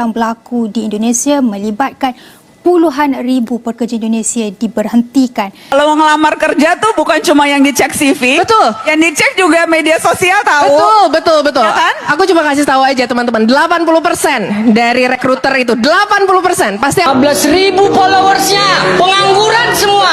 yang berlaku di Indonesia melibatkan puluhan ribu pekerja Indonesia diberhentikan. Kalau ngelamar kerja tuh bukan cuma yang dicek CV, Betul. yang dicek juga media sosial tahu. Betul. Ya kan? Aku cuma kasih tahu aja teman-teman, 80% dari rekruter itu 80% pasti 15.000 followersnya, pengangguran semua.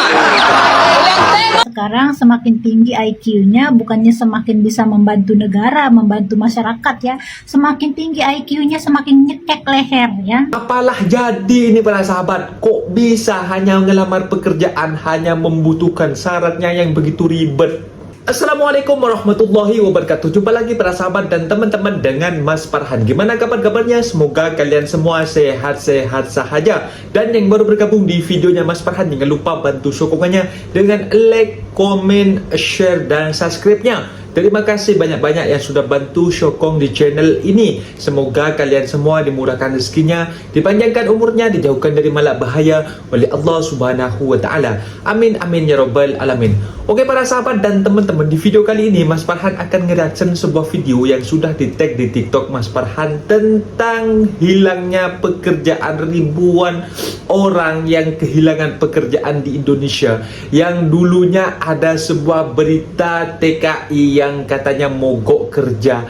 Sekarang semakin tinggi IQ-nya bukannya semakin bisa membantu negara, membantu masyarakat ya. Semakin tinggi IQ-nya semakin nyekek leher ya. Apalah jadi ini para sahabat, kok bisa hanya ngelamar pekerjaan hanya membutuhkan syaratnya yang begitu ribet. Assalamualaikum warahmatullahi wabarakatuh. Jumpa lagi para sahabat dan teman-teman dengan Mas Farhan. Gimana kabar-kabarnya? Semoga kalian semua sehat-sehat sahaja. Dan yang baru bergabung di videonya Mas Farhan, jangan lupa bantu sokongannya dengan like, komen, share, dan subscribe-nya. Terima kasih banyak-banyak yang sudah bantu sokong di channel ini. Semoga kalian semua dimurahkan rezekinya, dipanjangkan umurnya, dijauhkan dari malak bahaya oleh Allah Subhanahu wa taala. Amin amin ya rabbal alamin. Oke para sahabat dan teman-teman, di video kali ini Mas Farhan akan nge-reaction sebuah video yang sudah di-tag di TikTok Mas Farhan tentang hilangnya pekerjaan ribuan orang yang kehilangan pekerjaan di Indonesia. Yang dulunya ada sebuah berita TKI yang katanya mogok kerja.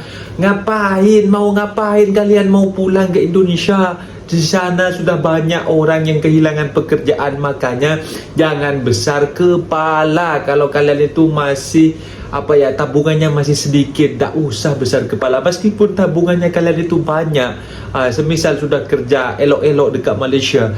Mau ngapain kalian mau pulang ke Indonesia? Di sana sudah banyak orang yang kehilangan pekerjaan. Makanya jangan besar kepala. Kalau kalian itu masih tabungannya masih sedikit, tak usah besar kepala. Meskipun tabungannya kalian itu banyak, semisal sudah kerja elok-elok dekat Malaysia,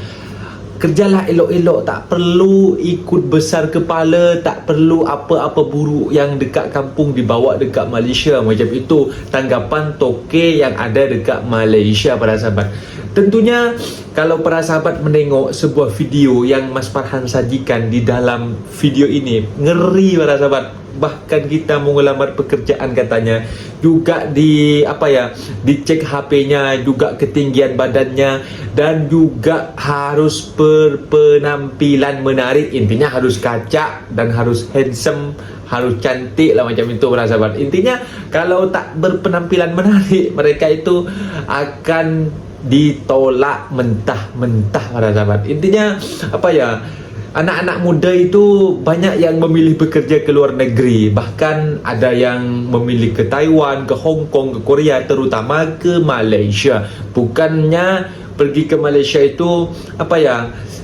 kerjalah elok-elok, tak perlu ikut besar kepala, tak perlu apa-apa buruk yang dekat kampung dibawa dekat Malaysia. Macam itu tanggapan toke yang ada dekat Malaysia para sahabat. Tentunya kalau para sahabat menengok sebuah video yang Mas Farhan sajikan, di dalam video ini ngeri para sahabat. Bahkan kita mau ngelamar pekerjaan katanya juga dicek HP-nya, juga ketinggian badannya, dan juga harus berpenampilan menarik. Intinya harus kacak dan harus handsome, harus cantik lah, macam itu para sahabat. Intinya kalau tak berpenampilan menarik, mereka itu akan ditolak mentah-mentah para sahabat. Intinya anak-anak muda itu banyak yang memilih bekerja ke luar negeri. Bahkan ada yang memilih ke Taiwan, ke Hong Kong, ke Korea, terutama ke Malaysia. Bukannya pergi ke Malaysia itu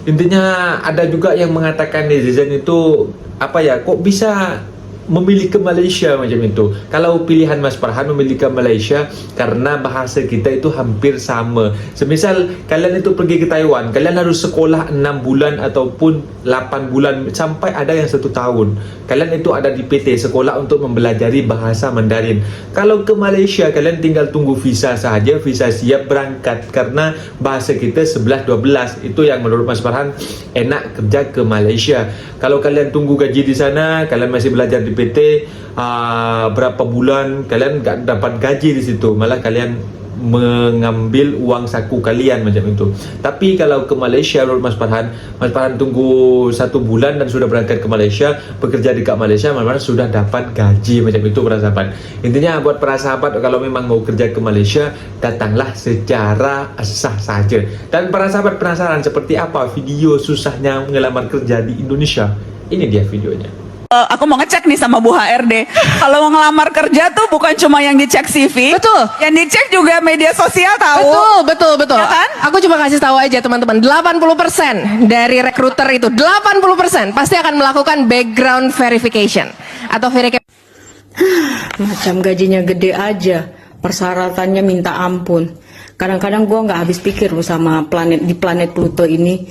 intinya ada juga yang mengatakan netizen itu kok bisa memilih ke Malaysia macam itu. Kalau pilihan Mas Farhan memilih ke Malaysia karena bahasa kita itu hampir sama. Semisal kalian itu pergi ke Taiwan, kalian harus sekolah 6 bulan ataupun 8 bulan sampai ada yang 1 tahun. Kalian itu ada di PT sekolah untuk mempelajari bahasa Mandarin. Kalau ke Malaysia kalian tinggal tunggu visa saja, visa siap berangkat, karena bahasa kita 11-12. Itu yang menurut Mas Farhan enak kerja ke Malaysia. Kalau kalian tunggu gaji di sana, kalian masih belajar di PT berapa bulan, kalian gak dapat gaji di situ, malah kalian mengambil uang saku kalian macam itu. Tapi kalau ke Malaysia menurut Mas Farhan tunggu 1 bulan dan sudah berangkat ke Malaysia, bekerja dekat Malaysia, malah sudah dapat gaji macam itu para sahabat. Intinya buat para sahabat, kalau memang mau kerja ke Malaysia, datanglah secara sah saja. Dan para sahabat penasaran seperti apa video susahnya ngelamar kerja di Indonesia? Ini dia videonya. Aku mau ngecek nih sama Bu HRD. Kalau ngelamar kerja tuh bukan cuma yang dicek CV, Betul. yang dicek juga media sosial tahu. Betul. Ya kan? Aku cuma kasih tahu aja teman-teman, 80% dari rekruter itu 80% pasti akan melakukan background verification atau verifikasi. Macam gajinya gede aja, persyaratannya minta ampun. Kadang-kadang gue nggak habis pikir loh sama planet Pluto ini.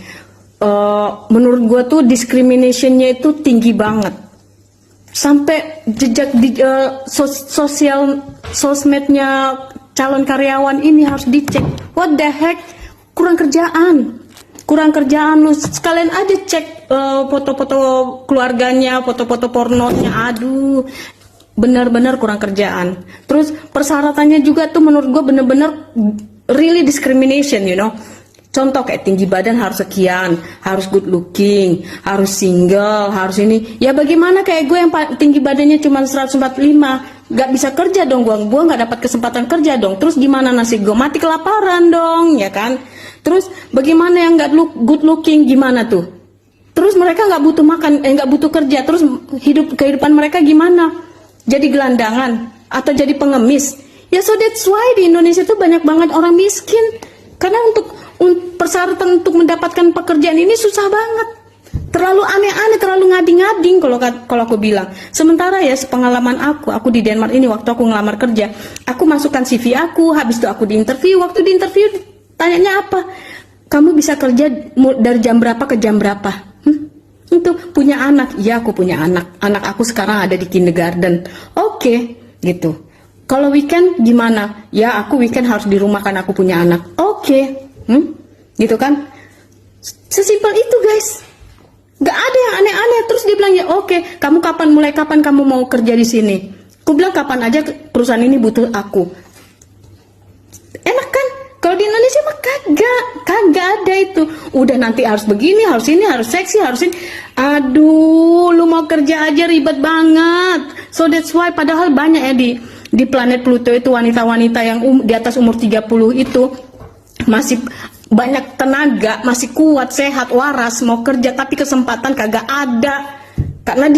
Menurut gue tuh discriminationnya itu tinggi banget. Sampai jejak di sosmednya calon karyawan ini harus dicek. What the heck? Kurang kerjaan lu. Sekalian aja cek foto-foto keluarganya, foto-foto pornonya. Aduh, benar-benar kurang kerjaan. Terus persyaratannya juga tuh menurut gue bener-bener really discrimination, Contoh kayak tinggi badan harus sekian, harus good looking, harus single, harus ini. Ya bagaimana kayak gue yang tinggi badannya cuma 145, gak bisa kerja dong, gue gak dapat kesempatan kerja dong. Terus gimana nasib gue? Mati kelaparan dong, ya kan? Terus bagaimana yang gak good looking, gimana tuh? Terus mereka gak butuh makan, gak butuh kerja, terus kehidupan mereka gimana? Jadi gelandangan atau jadi pengemis? Ya so that's why di Indonesia tuh banyak banget orang miskin. Karena untuk persyaratan untuk mendapatkan pekerjaan ini susah banget. Terlalu aneh-aneh, terlalu ngading-ngading kalau aku bilang. Sementara ya sepengalaman aku di Denmark ini waktu aku ngelamar kerja, aku masukkan CV aku, habis itu aku diinterview. Waktu diinterview tanyanya apa? Kamu bisa kerja dari jam berapa ke jam berapa? Itu punya anak? Ya aku punya anak. Anak aku sekarang ada di kindergarten. Oke, gitu. Kalau weekend gimana? Ya aku weekend harus di rumah kan aku punya anak. Oke. Gitu kan? Sesimpel itu guys. Gak ada yang aneh-aneh. Terus dia bilang ya oke, mulai kapan kamu mau kerja di sini? Aku bilang kapan aja perusahaan ini butuh aku. Enak kan? Kalau di Indonesia mah kagak ada itu. Udah nanti harus begini, harus ini, harus seksi, harus ini. Aduh, lu mau kerja aja ribet banget. So that's why padahal banyak ya di planet Pluto itu wanita-wanita yang di atas umur 30 itu masih banyak tenaga, masih kuat, sehat, waras, mau kerja tapi kesempatan kagak ada karena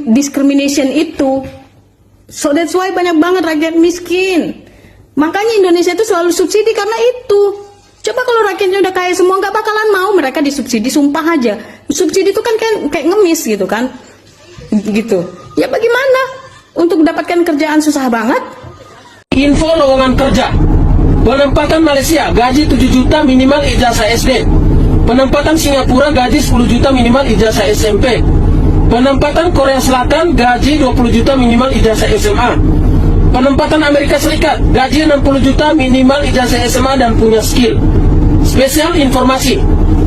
discrimination itu. So that's why banyak banget rakyat miskin. Makanya Indonesia itu selalu subsidi karena itu. Coba kalau rakyatnya udah kaya semua nggak bakalan mau mereka disubsidi, sumpah aja. Subsidi itu kan kayak ngemis gitu kan. Gitu. Ya bagaimana? Untuk mendapatkan kerjaan susah banget. Info lowongan kerja. Penempatan Malaysia gaji 7 juta minimal ijazah SD. Penempatan Singapura gaji 10 juta minimal ijazah SMP. Penempatan Korea Selatan gaji 20 juta minimal ijazah SMA. Penempatan Amerika Serikat gaji 60 juta minimal ijazah SMA dan punya skill. Spesial informasi.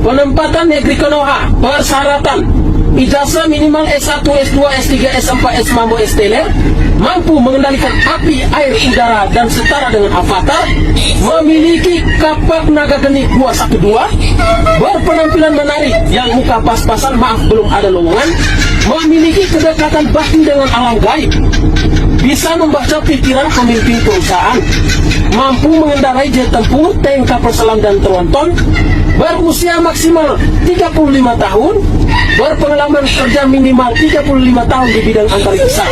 Penempatan Negeri Konoha persyaratan ijazah minimal S1, S2, S3, S4, S5, S-Teler, mampu mengendalikan api, air, udara, dan setara dengan avatar, memiliki kapak naga geni 212, berpenampilan menarik yang muka pas-pasan, maaf belum ada lowongan, memiliki kedekatan batin dengan alam gaib, bisa membaca pikiran pemimpin perusahaan, mampu mengendarai jet tempur, tank kapal selam dan tronton, berusia maksimal 35 tahun, berpengalaman kerja minimal 35 tahun di bidang antariksa,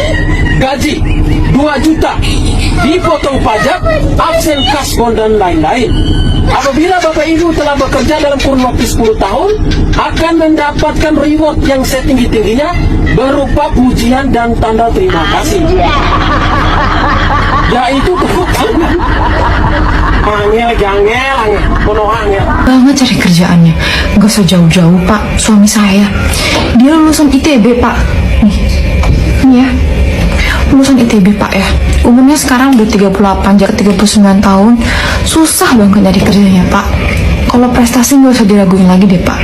gaji 2 juta, dipotong pajak, absen kasbon dan lain-lain. Apabila Bapak Ibu telah bekerja dalam kurun waktu 10 tahun, akan mendapatkan reward yang setinggi-tingginya berupa pujian dan tanda terima kasih. Yaitu keputusan. Angel, Konoha. Banget cari kerjaannya. Gak usah jauh-jauh pak. Suami saya dia lulusan ITB pak. Nih ya, lulusan ITB pak ya. Umurnya sekarang udah 38, jarak 39 tahun. Susah banget nyari kerjanya pak. Kalau prestasi gak usah diraguin lagi deh pak.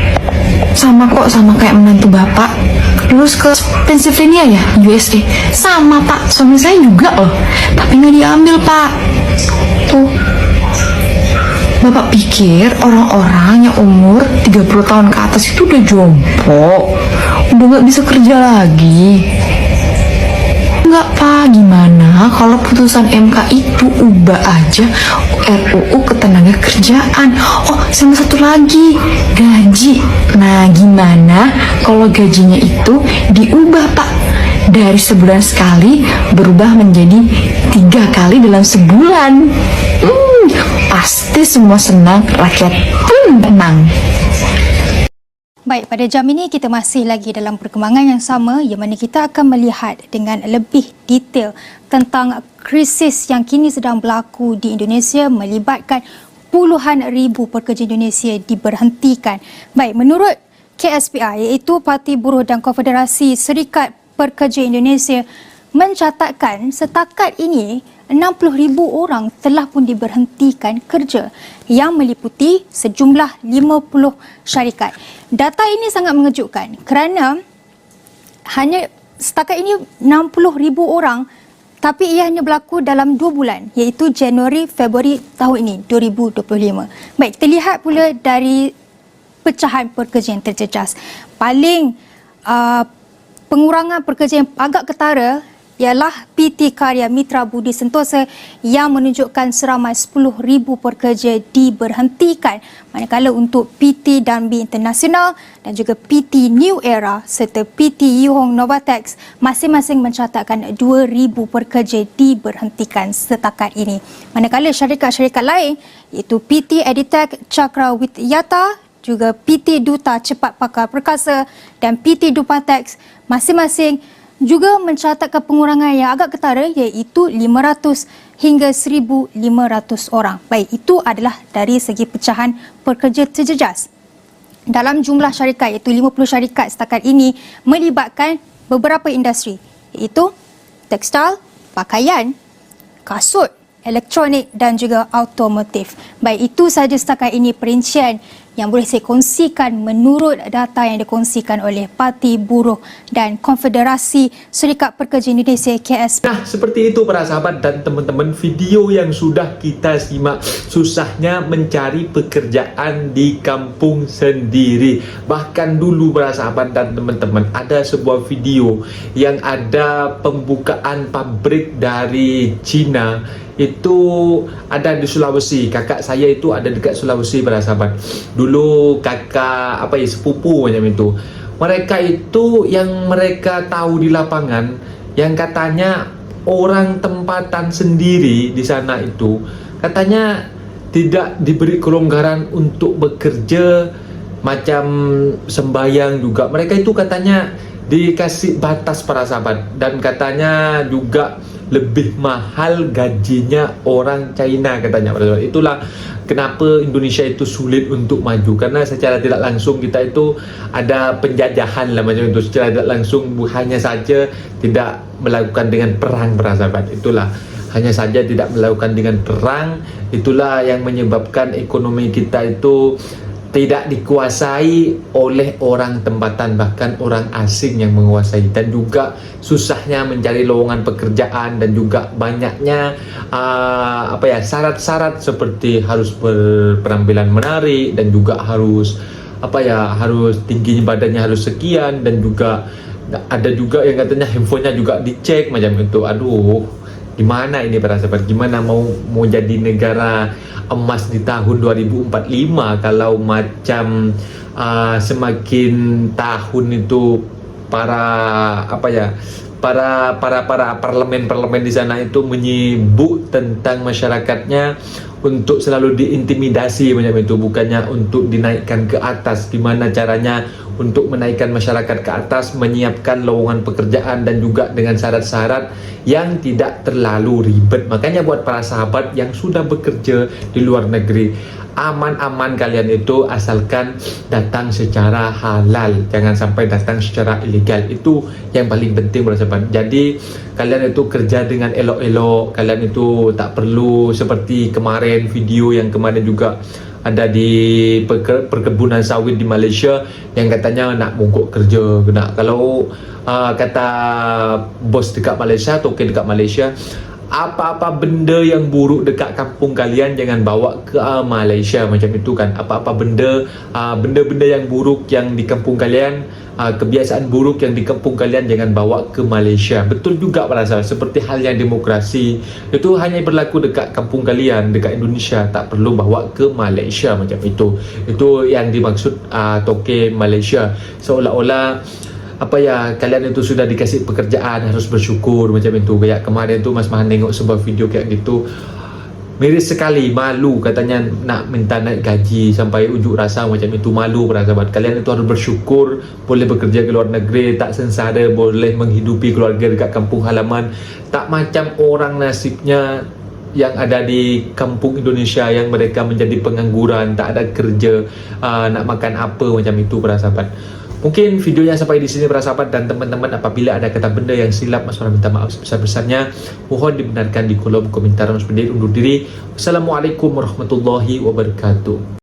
Sama kok, sama kayak menantu bapak. Lulus ke Pennsylvania ya, USA. Sama pak, suami saya juga loh. Tapi gak diambil pak. Tuh, Bapak pikir orang-orang yang umur 30 tahun ke atas itu udah jompo, udah gak bisa kerja lagi? Enggak pak, gimana kalau putusan MK itu ubah aja RUU ketenaga kerjaan. Oh, sama satu lagi, gaji. Nah, gimana kalau gajinya itu diubah pak, dari sebulan sekali berubah menjadi 3 kali dalam sebulan. Pasti semua senang, rakyat pun tenang. Baik, pada jam ini kita masih lagi dalam perkembangan yang sama yang mana kita akan melihat dengan lebih detail tentang krisis yang kini sedang berlaku di Indonesia melibatkan puluhan ribu pekerja Indonesia diberhentikan. Baik, menurut KSPI iaitu Parti Buruh dan Konfederasi Serikat Pekerja Indonesia mencatatkan setakat ini 60,000 orang telah pun diberhentikan kerja yang meliputi sejumlah 50 syarikat. Data ini sangat mengejutkan kerana hanya setakat ini 60,000 orang Tapi ia hanya berlaku dalam 2 bulan, iaitu Januari, Februari tahun ini, 2025. Baik, kita lihat pula dari pecahan pekerja yang terjejas. Paling pengurangan pekerja yang agak ketara ialah PT Karya Mitra Budi Sentosa yang menunjukkan seramai 10,000 pekerja diberhentikan, manakala untuk PT Danbi International dan juga PT New Era serta PT Yuhong Novatex masing-masing mencatatkan 2,000 pekerja diberhentikan setakat ini. Manakala syarikat-syarikat lain iaitu PT Editech Cakra Widyata, juga PT Duta Cepat Pakar Perkasa dan PT Dupatex masing-masing juga mencatatkan pengurangan yang agak ketara, iaitu 500 hingga 1,500 orang. Baik, itu adalah dari segi pecahan pekerja terjejas. Dalam jumlah syarikat, iaitu 50 syarikat setakat ini melibatkan beberapa industri, iaitu tekstil, pakaian, kasut, elektronik dan juga automotif. Baik, itu sahaja setakat ini perincian yang boleh saya kongsikan menurut data yang dikongsikan oleh Parti Buruh dan Konfederasi Serikat Pekerja Indonesia KSP. Nah, seperti itu para sahabat dan teman-teman, video yang sudah kita simak susahnya mencari pekerjaan di kampung sendiri. Bahkan dulu para sahabat dan teman-teman, ada sebuah video yang ada pembukaan pabrik dari Cina. Itu ada di Sulawesi. Kakak saya itu ada dekat Sulawesi para sahabat. Dulu kakak sepupu macam itu. Mereka itu yang mereka tahu di lapangan, yang katanya orang tempatan sendiri di sana itu katanya tidak diberi kelonggaran untuk bekerja, macam sembayang juga. Mereka itu katanya dikasih batas para sahabat, dan katanya juga lebih mahal gajinya orang China katanya. Itulah kenapa Indonesia itu sulit untuk maju, karena secara tidak langsung kita itu ada penjajahan lah macam itu. Secara tidak langsung hanya saja tidak melakukan dengan perang para sahabat. Itulah hanya saja tidak melakukan dengan perang. Itulah yang menyebabkan ekonomi kita itu tidak dikuasai oleh orang tempatan, bahkan orang asing yang menguasai, dan juga susahnya mencari lowongan pekerjaan, dan juga banyaknya syarat-syarat seperti harus berpenampilan menarik, dan juga harus harus tingginya badannya harus sekian, dan juga ada juga yang katanya handphonenya juga dicek macam itu. Aduh, gimana ini para sahabat, gimana mau jadi negara emas di tahun 2045 kalau macam semakin tahun itu para parlemen di sana itu menyibuk tentang masyarakatnya untuk selalu diintimidasi macam itu, bukannya untuk dinaikkan ke atas. Gimana caranya untuk menaikkan masyarakat ke atas, menyiapkan lowongan pekerjaan dan juga dengan syarat-syarat yang tidak terlalu ribet. Makanya buat para sahabat yang sudah bekerja di luar negeri, aman-aman kalian itu asalkan datang secara halal, jangan sampai datang secara ilegal. Itu yang paling penting para sahabat. Jadi kalian itu kerja dengan elok-elok, kalian itu tak perlu seperti kemarin video yang kemarin juga ada di perkebunan sawit di Malaysia yang katanya nak mogok kerja. Kalau kata bos dekat Malaysia, token dekat Malaysia, apa-apa benda yang buruk dekat kampung kalian jangan bawa ke Malaysia macam itu kan. Apa-apa benda-benda yang buruk yang di kampung kalian, kebiasaan buruk yang di kampung kalian jangan bawa ke Malaysia. Betul juga para sahabat, seperti halnya demokrasi itu hanya berlaku dekat kampung kalian, dekat Indonesia, tak perlu bawa ke Malaysia macam itu. Itu yang dimaksud token Malaysia. Seolah-olah kalian itu sudah dikasih pekerjaan harus bersyukur macam itu. Kayak kemarin tu Mas Mahan tengok sebuah video kayak gitu, miris sekali, malu katanya nak minta naik gaji sampai unjuk rasa macam itu. Malu para sahabat, kalian itu harus bersyukur boleh bekerja ke luar negeri, tak sengsara, boleh menghidupi keluarga dekat kampung halaman, tak macam orang nasibnya yang ada di kampung Indonesia yang mereka menjadi pengangguran, tak ada kerja, nak makan apa macam itu para sahabat. Mungkin videonya sampai di sini para sahabat dan teman-teman. Apabila ada kata benda yang silap, Mas minta maaf sebesar-besarnya. Mohon dibenarkan di kolom komentar. Mas undur diri. Wassalamualaikum warahmatullahi wabarakatuh.